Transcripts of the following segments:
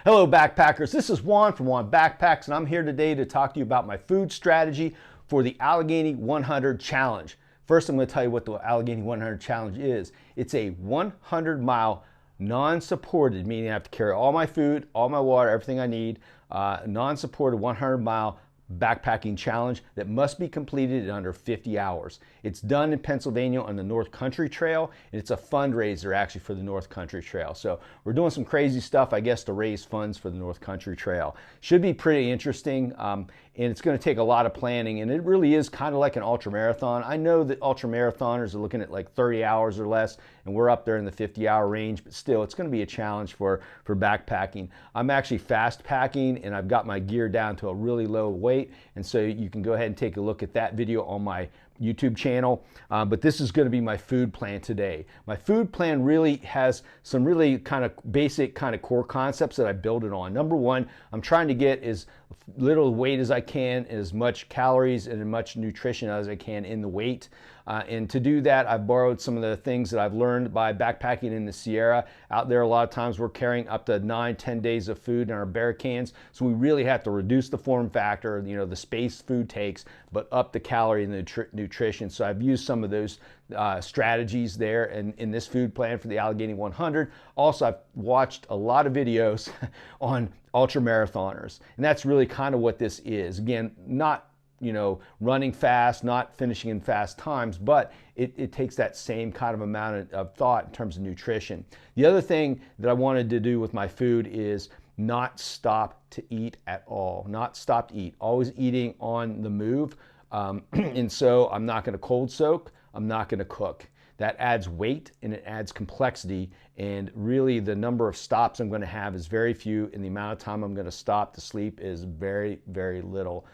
Hello backpackers, this is Juan from Juan Backpacks, and I'm here today to talk to you about my food strategy for the Allegheny 100 Challenge. First, I'm going to tell you what the Allegheny 100 Challenge is. It's a 100-mile non-supported, meaning I have to carry all my food, all my water, everything I need, non-supported 100-mile backpacking challenge that must be completed in under 50 hours. It's done in Pennsylvania on the North Country Trail, and it's a fundraiser actually for the North Country Trail. So we're doing some crazy stuff, I guess, to raise funds for the North Country Trail. Should be pretty interesting, and it's going to take a lot of planning, and it really is kind of like an ultra marathon. I know that ultra marathoners are looking at like 30 hours or less, and we're up there in the 50-hour range, but still, it's going to be a challenge for backpacking. I'm actually fast packing, and I've got my gear down to a really low weight. And so you can go ahead and take a look at that video on my YouTube channel. But this is going to be my food plan today. My food plan really has some really kind of basic kind of core concepts that I build it on. Number one, I'm trying to get as little weight as I can, as much calories and as much nutrition as I can in the weight. And to do that, I've borrowed some of the things that I've learned by backpacking in the Sierra. Out there, a lot of times we're carrying up to 9-10 days of food in our bear cans. So we really have to reduce the form factor, the space food takes, but up the calorie and the nutrition. So I've used some of those strategies there in this food plan for the Allegheny 100. Also, I've watched a lot of videos on ultra marathoners, and that's really kind of what this is. Again, not running fast, not finishing in fast times, but it takes that same kind of amount of thought in terms of nutrition. The other thing that I wanted to do with my food is not stop to eat at all. Not stop to eat. Always eating on the move. And so I'm not going to cold soak. I'm not going to cook. That adds weight and it adds complexity, and really the number of stops I'm going to have is very few, and the amount of time I'm going to stop to sleep is very, very little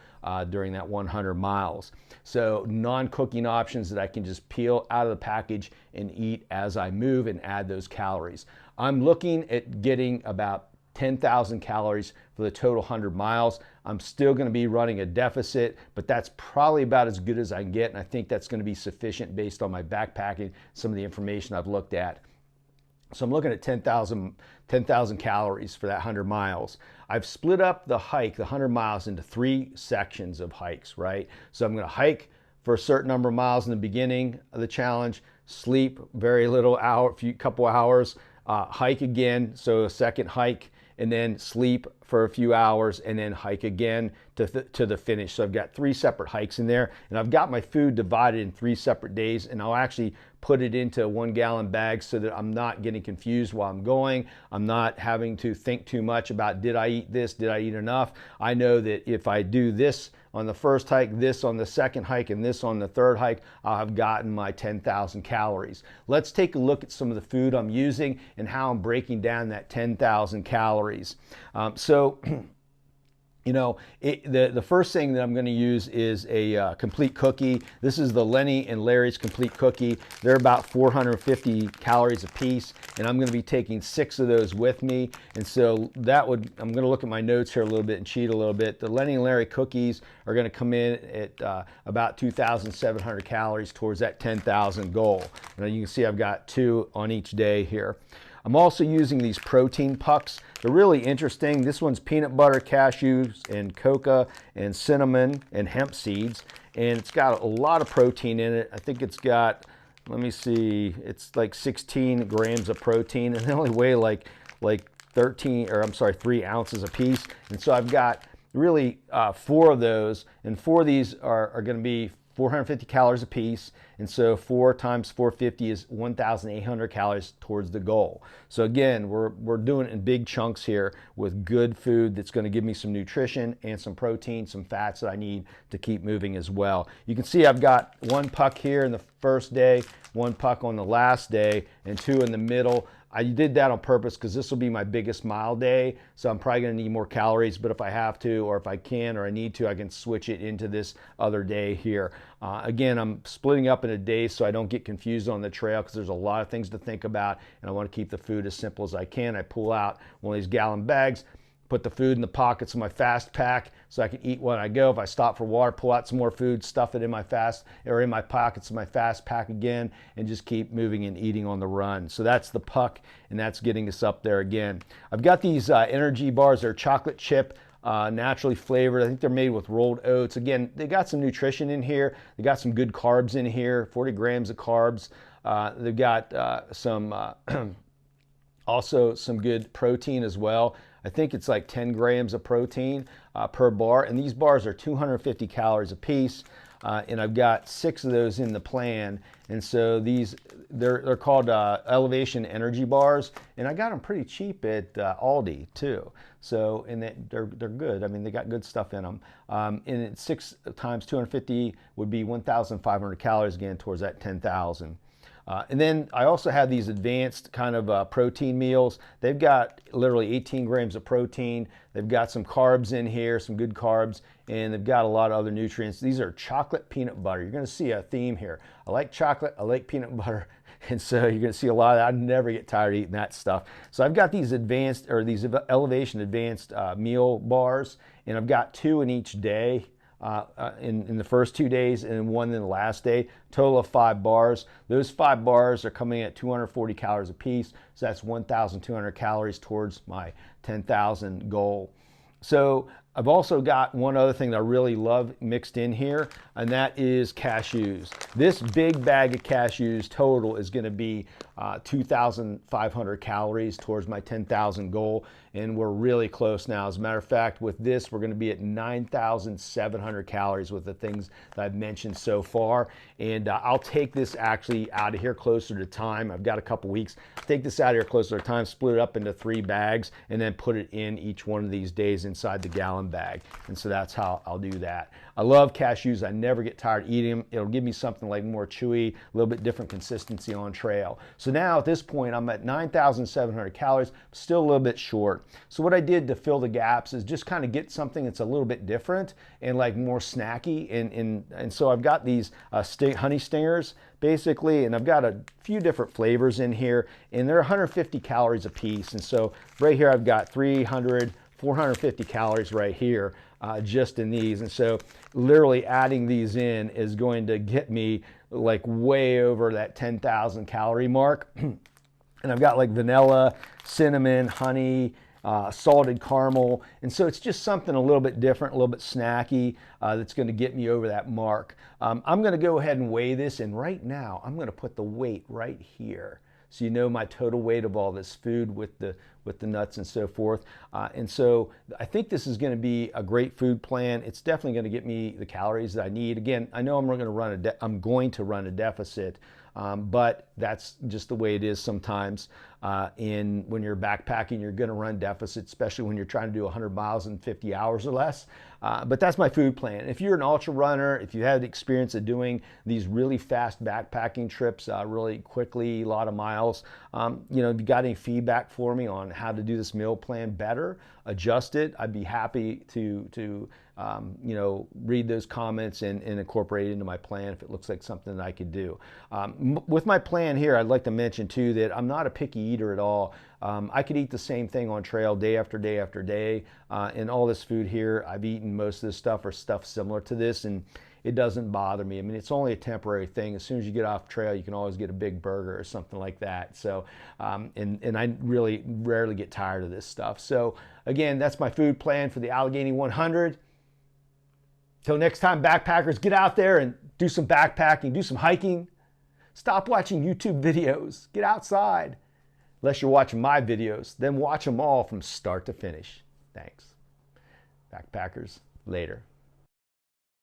during that 100 miles. So non-cooking options that I can just peel out of the package and eat as I move and add those calories. I'm looking at getting about 10,000 calories for the total 100 miles. I'm still going to be running a deficit, but that's probably about as good as I can get, and I think that's going to be sufficient based on my backpacking, some of the information I've looked at. So I'm looking at 10,000 calories for that 100 miles. I've split up the hike, the 100 miles, into 3 sections of hikes, right? So I'm going to hike for a certain number of miles in the beginning of the challenge, sleep very little, couple hours, hike again, so a second hike, and then sleep for a few hours, and then hike again to the finish. So I've got 3 separate hikes in there, and I've got my food divided in 3 separate days, and I'll actually put it into 1-gallon bags so that I'm not getting confused while I'm going. I'm not having to think too much about, did I eat this, did I eat enough? I know that if I do this on the first hike, this on the second hike, and this on the third hike, I'll have gotten my 10,000 calories. Let's take a look at some of the food I'm using and how I'm breaking down that 10,000 calories. The first thing that I'm going to use is a complete cookie. This is the Lenny and Larry's complete cookie. They're about 450 calories a piece, and I'm going to be taking 6 of those with me. And so I'm going to look at my notes here a little bit and cheat a little bit. The Lenny and Larry cookies are going to come in at about 2,700 calories towards that 10,000 goal. And you can see I've got 2 on each day here. I'm also using these protein pucks. They're really interesting. This one's peanut butter, cashews, and coca, and cinnamon, and hemp seeds. And it's got a lot of protein in it. I think it's got, let me see, it's like 16 grams of protein, and they only weigh like 3 ounces a piece. And so I've got really 4 of those, and 4 of these are going to be 450 calories a piece, and so 4 times 450 is 1,800 calories towards the goal. So again, we're doing it in big chunks here with good food that's going to give me some nutrition and some protein, some fats that I need to keep moving as well. You can see I've got 1 puck here in the first day, 1 puck on the last day, and 2 in the middle. I did that on purpose because this will be my biggest mile day, so I'm probably going to need more calories, but if I have to, or if I can, or I need to, I can switch it into this other day here. Again, I'm splitting up in a day so I don't get confused on the trail, because there's a lot of things to think about, and I want to keep the food as simple as I can. I pull out one of these gallon bags, put the food in the pockets of my fast pack so I can eat when I go. If I stop for water, pull out some more food, stuff it in my in my pockets of my fast pack again, and just keep moving and eating on the run. So that's the puck, and that's getting us up there again. I've got these energy bars. They're chocolate chip, naturally flavored. I think they're made with rolled oats. Again, they got some nutrition in here. They got some good carbs in here, 40 grams of carbs. They've got also some good protein as well. I think it's like 10 grams of protein per bar, and these bars are 250 calories a piece, and I've got 6 of those in the plan. And so they're called Elevation Energy Bars, and I got them pretty cheap at Aldi too. So, and they're good. I mean, they got good stuff in them. And 6 times 250 would be 1,500 calories, again towards that 10,000. And then I also have these advanced kind of protein meals. They've got literally 18 grams of protein. They've got some carbs in here, some good carbs, and they've got a lot of other nutrients. These are chocolate peanut butter. You're going to see a theme here. I like chocolate, I like peanut butter, and so you're going to see a lot of that. I never get tired of eating that stuff. So I've got these advanced, or these Elevation advanced meal bars, and I've got 2 in each day. In the first 2 days, and 1 in the last day, total of 5 bars. Those 5 bars are coming at 240 calories a piece, so that's 1,200 calories towards my 10,000 goal. So I've also got one other thing that I really love mixed in here, and that is cashews. This big bag of cashews total is going to be 2,500 calories towards my 10,000 goal, and we're really close now. As a matter of fact, with this, we're going to be at 9,700 calories with the things that I've mentioned so far. And I'll take this actually out of here closer to time. I've got a couple weeks. Take this out of here closer to time, split it up into 3 bags, and then put it in each one of these days inside the gallon bag. And so that's how I'll do that. I love cashews. I never get tired eating them. It'll give me something like more chewy, a little bit different consistency on trail. So now at this point, I'm at 9,700 calories, still a little bit short. So what I did to fill the gaps is just kind of get something that's a little bit different and like more snacky. And so I've got these honey stingers basically, and I've got a few different flavors in here, and they're 150 calories a piece. And so right here, I've got 300, 450 calories right here just in these. And so literally adding these in is going to get me like way over that 10,000 calorie mark. And I've got like vanilla, cinnamon, honey, salted caramel. And so it's just something a little bit different, a little bit snacky that's going to get me over that mark. I'm going to go ahead and weigh this. And right now, I'm going to put the weight right here, so you know my total weight of all this food with the nuts and so forth. And so I think this is going to be a great food plan. It's definitely going to get me the calories that I need. Again, I know I'm going to run a deficit, but that's just the way it is sometimes. When you're backpacking, you're going to run deficits, especially when you're trying to do 100 miles in 50 hours or less. But that's my food plan. If you're an ultra runner, if you have the experience of doing these really fast backpacking trips really quickly, a lot of miles, if you got any feedback for me on how to do this meal plan better, adjust it, I'd be happy to read those comments and incorporate it into my plan if it looks like something that I could do. With my plan here, I'd like to mention too that I'm not a picky eater at all. I could eat the same thing on trail day after day after day, and all this food here, I've eaten most of this stuff or stuff similar to this, and it doesn't bother me. I mean, it's only a temporary thing. As soon as you get off trail, you can always get a big burger or something like that. So, and I really rarely get tired of this stuff. So again, that's my food plan for the Allegheny 100. Till next time, backpackers, get out there and do some backpacking, do some hiking. Stop watching YouTube videos. Get outside. Unless you're watching my videos, then watch them all from start to finish. Thanks. Backpackers, later.